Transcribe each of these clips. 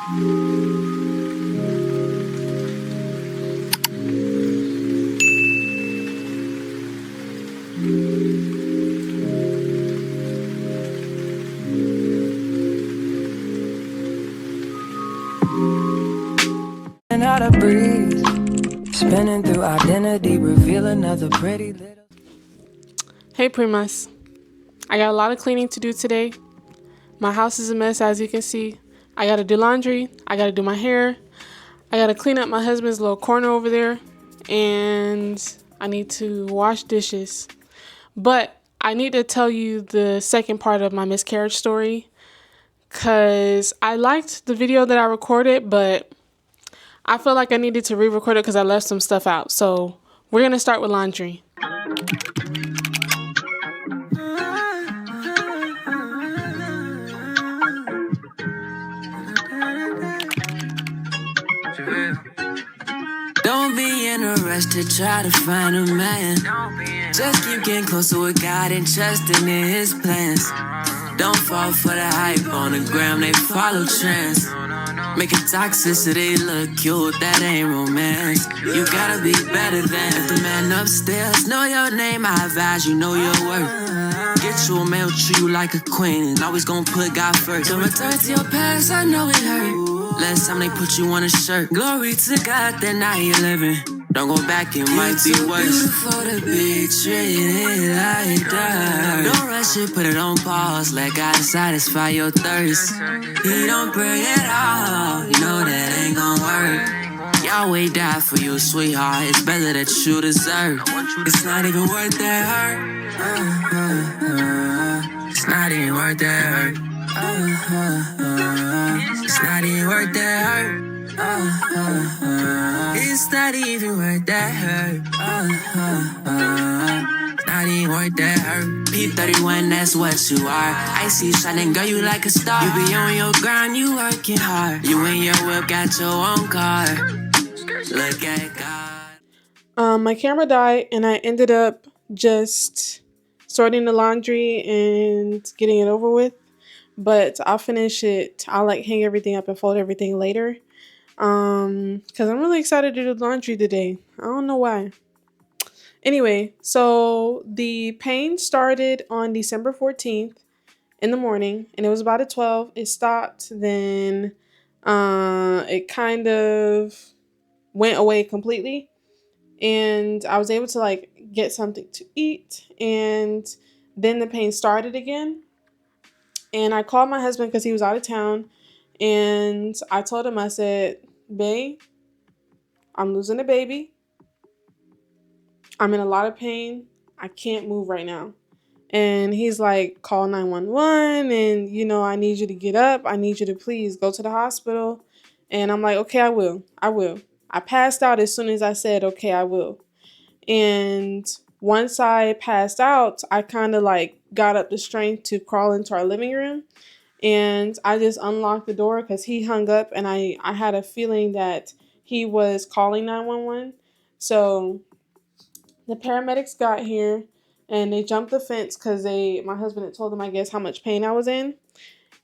How to breathe, spinning through identity, reveal another pretty little. Hey Primas, I got a lot of cleaning to do today. My house is a mess, as you can see. I gotta do laundry, I gotta do my hair, I gotta clean up my husband's little corner over there, and I need to wash dishes. But I need to tell you the second part of my miscarriage story, because I liked the video that I recorded, but I feel like I needed to re-record it because I left some stuff out. So we're gonna start with laundry. Don't be in a rush to try to find a man. Just keep getting closer with God and trusting in His plans. Don't fall for the hype on the gram, they follow trends. Making toxicity look cute, that ain't romance. You gotta be better than the man upstairs. Know your name, I advise you know your worth. Get you a male, treat you like a queen, and always gonna put God first. Don't return to your past, I know it hurt. Last time they put you on a shirt. Glory to God that now you're living. Don't go back, it might be worse. Beautiful to be treated like that. Don't rush it, put it on pause. Let God satisfy your thirst. He don't pray at all. You know that ain't gon' work. Yahweh died for you, sweetheart. It's better that you deserve. It's not even worth that hurt. It's not even worth that hurt. It's not even worth that hurt. It's not even worth that hurt. It's not even worth that hurt. P31, that's what you are. I see you shining, girl, you like a star. You be on your grind, you working hard. You and your whip got your own car. Look at God. My camera died, and I ended up just sorting the laundry and getting it over with. But I'll finish it. I'll hang everything up and fold everything later. Because I'm really excited to do laundry today. I don't know why. Anyway, so the pain started on December 14th in the morning, and it was about at 12. It stopped, then it kind of went away completely, and I was able to get something to eat, and then the pain started again. And I called my husband because he was out of town, and I told him, I said, babe, I'm losing a baby. I'm in a lot of pain. I can't move right now. And he's like, call 911, and, I need you to get up. I need you to please go to the hospital. And I'm like, okay, I will. I passed out as soon as I said, okay, I will. And once I passed out, I kind of got up the strength to crawl into our living room. And I just unlocked the door because he hung up, and I had a feeling that he was calling 911. So the paramedics got here, and they jumped the fence because my husband had told them, I guess, how much pain I was in.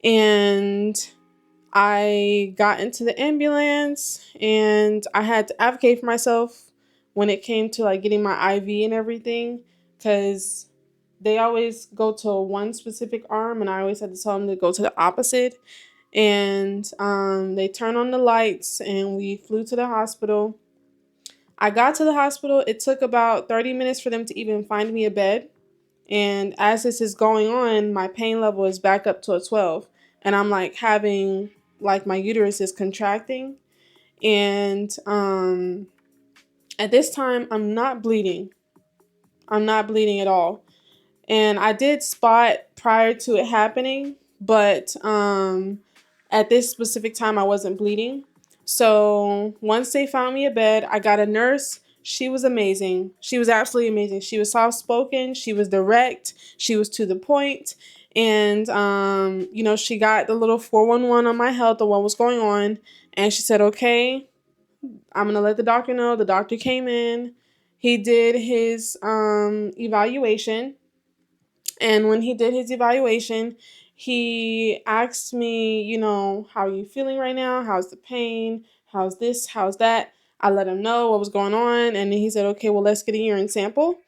And I got into the ambulance, and I had to advocate for myself when it came to getting my IV and everything, because they always go to one specific arm, and I always had to tell them to go to the opposite. And they turned on the lights, and we flew to the hospital. I got to the hospital. It took about 30 minutes for them to even find me a bed. And as this is going on, my pain level is back up to a 12. And I'm having, my uterus is contracting. And at this time, I'm not bleeding. I'm not bleeding at all. And I did spot prior to it happening, but at this specific time, I wasn't bleeding. So once they found me a bed, I got a nurse. She was amazing. She was absolutely amazing. She was soft-spoken. She was direct. She was to the point. And, she got the little 411 on my health and what was going on. And she said, okay, I'm going to let the doctor know. The doctor came in. He did his evaluation. And when he did his evaluation, he asked me, how are you feeling right now? How's the pain? How's this? How's that? I let him know what was going on. And then he said, okay, well, let's get a urine sample.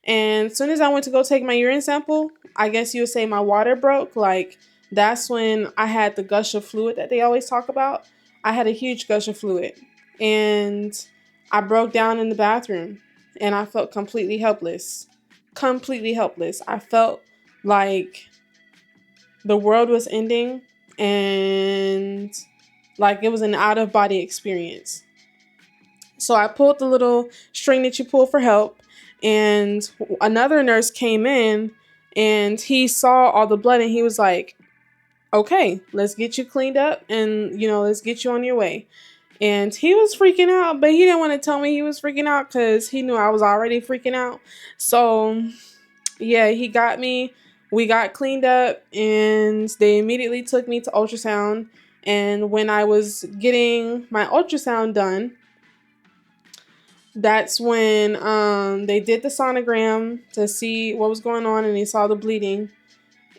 And as soon as I went to go take my urine sample, I guess you would say my water broke. Like, that's when I had the gush of fluid that they always talk about. I had a huge gush of fluid. And I broke down in the bathroom. And I felt completely helpless. Completely helpless. I felt like the world was ending, and like it was an out of body experience. So I pulled the little string that you pull for help, and another nurse came in, and he saw all the blood, and he was like, okay, let's get you cleaned up, and let's get you on your way. And he was freaking out, but he didn't want to tell me he was freaking out because he knew I was already freaking out. So yeah, he got me. We got cleaned up, and they immediately took me to ultrasound. And when I was getting my ultrasound done, that's when they did the sonogram to see what was going on, and they saw the bleeding.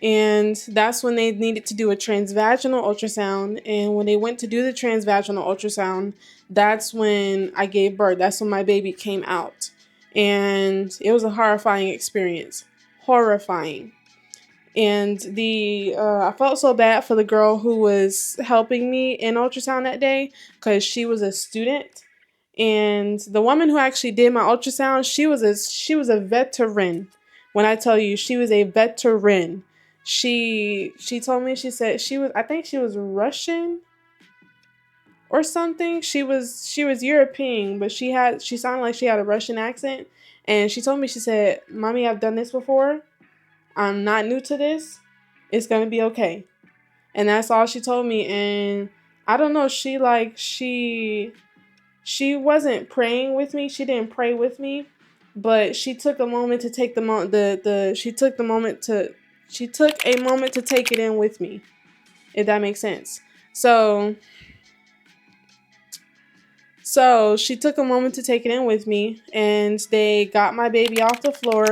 And that's when they needed to do a transvaginal ultrasound. And when they went to do the transvaginal ultrasound, that's when I gave birth. That's when my baby came out. And it was a horrifying experience. Horrifying. And I felt so bad for the girl who was helping me in ultrasound that day because she was a student. And the woman who actually did my ultrasound, she was a veteran. When I tell you she was a veteran, she told me, she said I think she was Russian or something. She was European, but she sounded like she had a Russian accent. And she told me, she said, "Mommy, I've done this before. I'm not new to this. It's gonna be okay." And that's all she told me. And I don't know, she wasn't praying with me. She didn't pray with me, but she took a moment to take she took a moment to take it in with me, if that makes sense. So she took a moment to take it in with me, and they got my baby off the floor.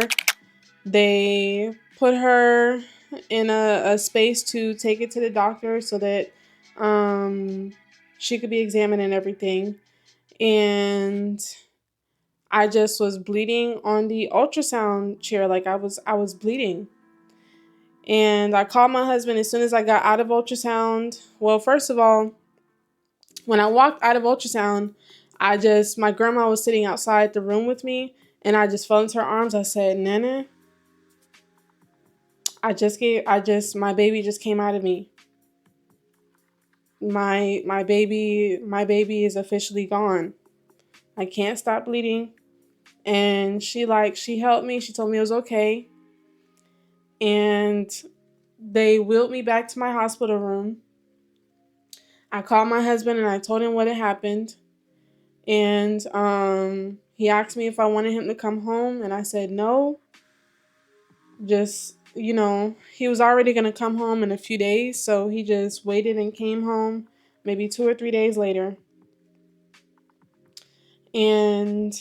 They put her in a space to take it to the doctor so that she could be examined and everything. And I just was bleeding on the ultrasound chair. Like I was bleeding. And I called my husband as soon as I got out of ultrasound. Well, first of all, when I walked out of ultrasound, my grandma was sitting outside the room with me, and I just fell into her arms. I said, "Nana, my baby just came out of me. My baby is officially gone. I can't stop bleeding." And she helped me. She told me it was okay. And they wheeled me back to my hospital room. I called my husband and I told him what had happened. And he asked me if I wanted him to come home, and I said no. Just, he was already going to come home in a few days, so he just waited and came home maybe 2 or 3 days later. And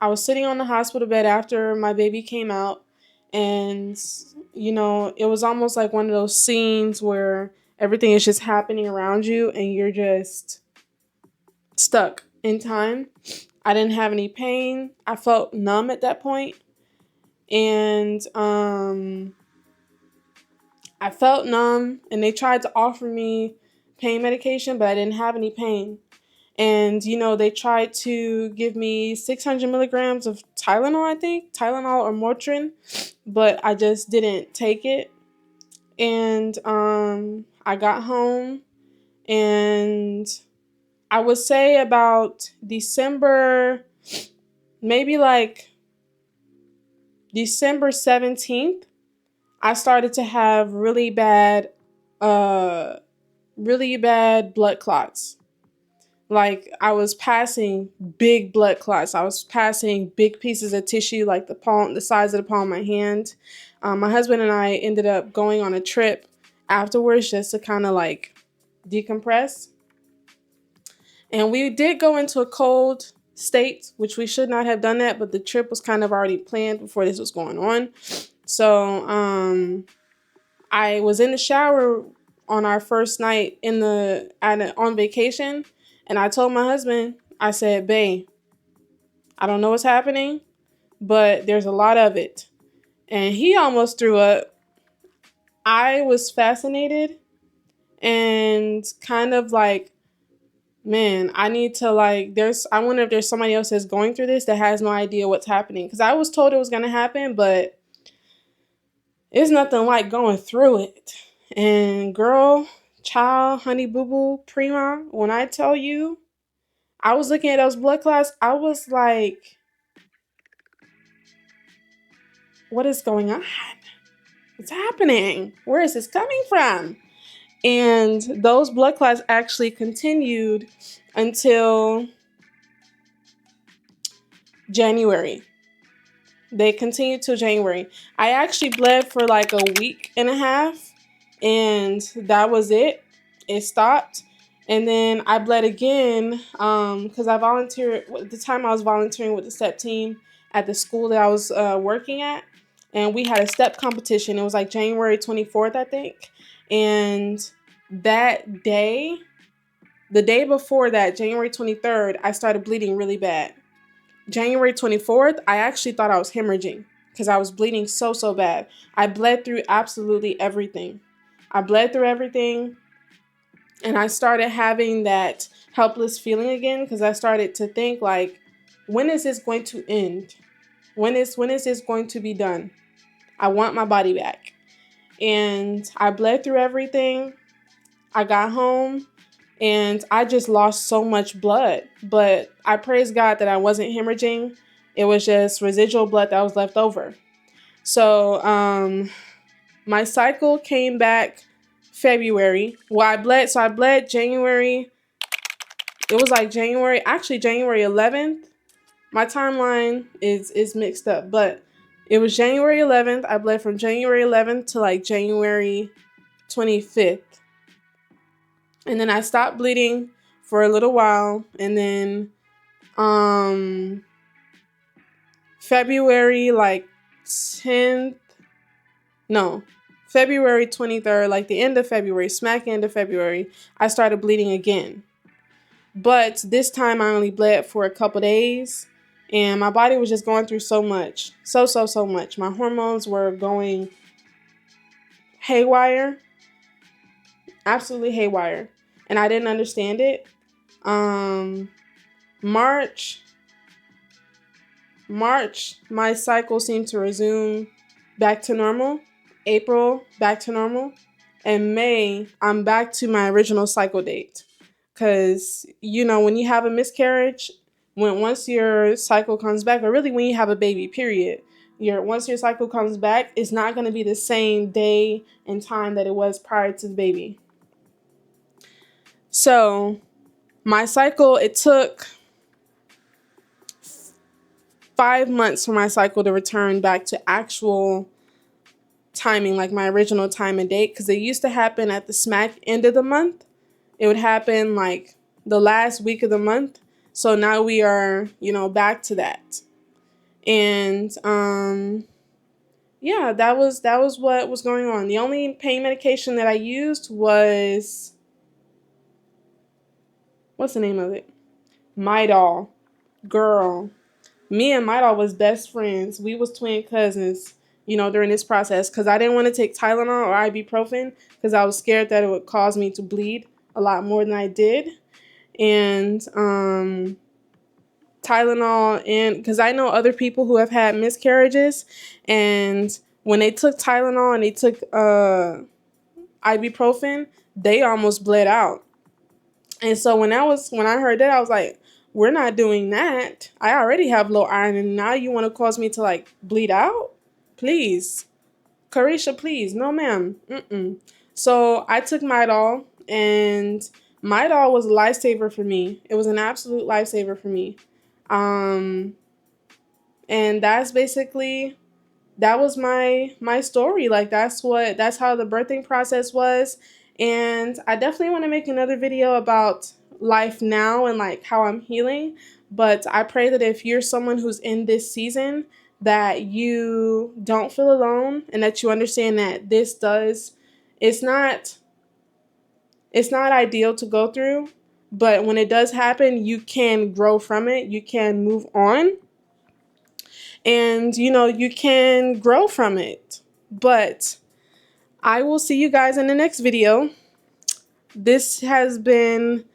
I was sitting on the hospital bed after my baby came out, and it was almost like one of those scenes where everything is just happening around you and you're just stuck in time. I didn't have any pain. I felt numb at that point. And I felt numb, and they tried to offer me pain medication, but I didn't have any pain. And, they tried to give me 600 milligrams of Tylenol, I think. Tylenol or Motrin. But I just didn't take it. And I got home. And I would say about December, maybe like December 17th, I started to have really bad blood clots. Like, I was passing big blood clots. I was passing big pieces of tissue, like the size of the palm of my hand. My husband and I ended up going on a trip afterwards just to kind of like decompress. And we did go into a cold state, which we should not have done that, but the trip was kind of already planned before this was going on. So I was in the shower on our first night on vacation, and I told my husband, I said, "Babe, I don't know what's happening, but there's a lot of it." And he almost threw up. I was fascinated and kind of like, man, I need to like I wonder if there's somebody else that's going through this that has no idea what's happening, cuz I was told it was going to happen, but it's nothing like going through it. And girl, child, honey boo boo, prima, when I tell you, I was looking at those blood clots, I was like, what is going on? What's happening? Where is this coming from? And those blood clots actually continued until January. They continued till January. I actually bled for like a week and a half, and that was it. It stopped. And then I bled again because I volunteered. At the time I was volunteering with the step team at the school that I was working at. And we had a step competition. It was like January 24th, I think. And that day, the day before that, January 23rd, I started bleeding really bad. January 24th, I actually thought I was hemorrhaging because I was bleeding so bad. I bled through absolutely everything. I bled through everything, and I started having that helpless feeling again because I started to think like, when is this going to end? When is this going to be done? I want my body back. And I bled through everything. I got home and I just lost so much blood. But I praise God that I wasn't hemorrhaging. It was just residual blood that was left over. So my cycle came back February. Well, I bled January. It was like January 11th. My timeline is mixed up, but it was January 11th. I bled from January 11th to like January 25th. And then I stopped bleeding for a little while, and then February like 10th, no, February 23rd, like the end of February, smack end of February, I started bleeding again. But this time I only bled for a couple days, and my body was just going through so much. So much. My hormones were going haywire, absolutely haywire. And I didn't understand it. March, my cycle seemed to resume back to normal. April, back to normal. And May, I'm back to my original cycle date. Because, when you have a miscarriage, once your cycle comes back, or really when you have a baby, period, once your cycle comes back, it's not going to be the same day and time that it was prior to the baby. So my cycle, it took 5 months for my cycle to return back to actual timing, like my original time and date, because it used to happen at the smack end of the month. It would happen like the last week of the month. So now we are, back to that. And yeah, that was what was going on. The only pain medication that I used was, what's the name of it? Midol. Girl, me and Midol was best friends. We was twin cousins, during this process, because I didn't want to take Tylenol or ibuprofen because I was scared that it would cause me to bleed a lot more than I did. And Tylenol, and because I know other people who have had miscarriages, and when they took Tylenol and they took ibuprofen, they almost bled out. And so when I heard that, I was like, we're not doing that. I already have low iron, and now you want to cause me to like bleed out? Please. Carisha, please. No, ma'am. So I took Midol, and Midol was a lifesaver for me. It was an absolute lifesaver for me. And that was my story. Like that's how the birthing process was. And I definitely want to make another video about life now and like how I'm healing. But I pray that if you're someone who's in this season, that you don't feel alone and that you understand that this does it's not ideal to go through, but when it does happen, you can grow from it. You can move on, and you can grow from it. But I will see you guys in the next video. This has been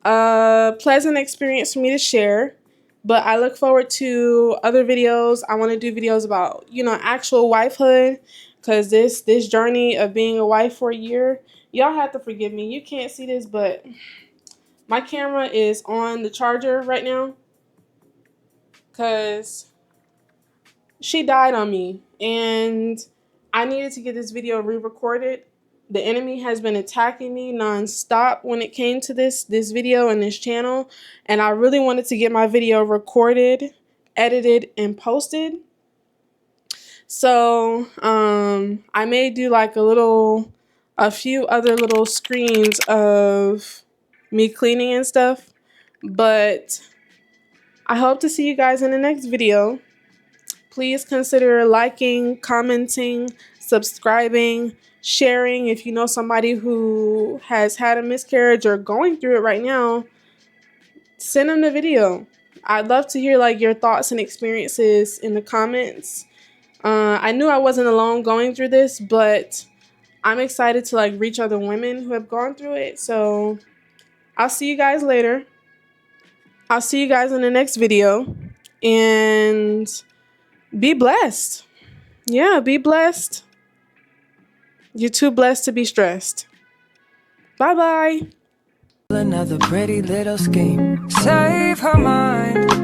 a pleasant experience for me to share, but I look forward to other videos. I want to do videos about, actual wifehood, because this journey of being a wife for a year, y'all have to forgive me. You can't see this, but my camera is on the charger right now because she died on me, and I needed to get this video re-recorded. The enemy has been attacking me nonstop when it came to this video and this channel, and I really wanted to get my video recorded, edited, and posted. So I may do like a few other little screens of me cleaning and stuff, but I hope to see you guys in the next video. Please consider liking, commenting, subscribing, sharing. If you know somebody who has had a miscarriage or going through it right now, send them the video. I'd love to hear like your thoughts and experiences in the comments. I knew I wasn't alone going through this, but I'm excited to like reach other women who have gone through it. So I'll see you guys later. I'll see you guys in the next video, and be blessed. Yeah, be blessed. You're too blessed to be stressed. Bye-bye. Another pretty little scheme. Save her mind.